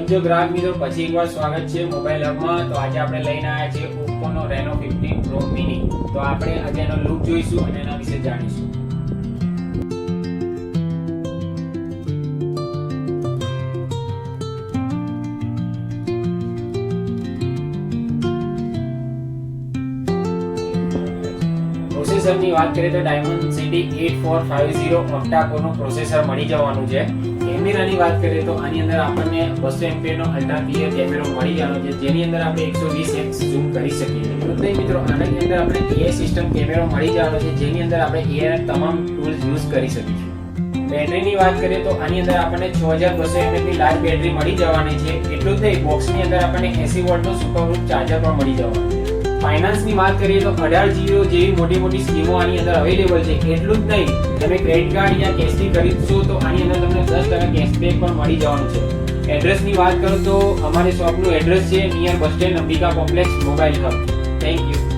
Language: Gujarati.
કેમ છો ગ્રાહક મિત્રો, પછી એકવાર સ્વાગત છે મોબાઈલ હબમાં। તો આજે આપણે લઈને આવ્યા છે Oppo નો Reno 15 Pro Mini। તો આપણે આજે એનો લુક જોઈશું અને એના વિશે જાણીશું। પ્રોસેસરની વાત કરીએ તો Dimensity 8450 ઓક્ટા કોરનું પ્રોસેસર મળી જવાનું છે। કેમેરાની વાત કરીએ તો આની અંદર આપણને 200 MP નો અલ્ટ્રા ક્લિયર કેમેરો મળી જવાનો છે, જેની અંદર આપણે 120x ઝૂમ કરી શકીએ। એટલે મિત્રો આની અંદર આપણે AI સિસ્ટમ કેમેરો મળી જવાનો છે, જેની અંદર આપણે AI તમામ ટૂલ્સ યુઝ કરી શકીશું। બેટરીની વાત કરીએ તો આની અંદર આપણને 6200 mAh ની લાર્જ બેટરી મળી જવાની છે। એટલું જ નહીં, બોક્સની અંદર આપણને 80 વોલ્ટનો સુપરહૂડ ચાર્જર પણ મળી જવાનું છે। ફાઇનાન્સની વાત કરીએ તો 18 GB જેવી મોટી મોટી સ્કીમો આની અંદર અવેલેબલ છે। એટલું જ નહીં, તમે ક્રેડિટ કાર્ડ યા કેશથી ખરીદશો તો આની અંદર તમને 10% કેશબેક પણ મળી જવાનું છે। એડ્રેસની વાત કરું તો અમારી શોપનું એડ્રેસ છે near bus stand Ambika complex mobile hub. Thank you.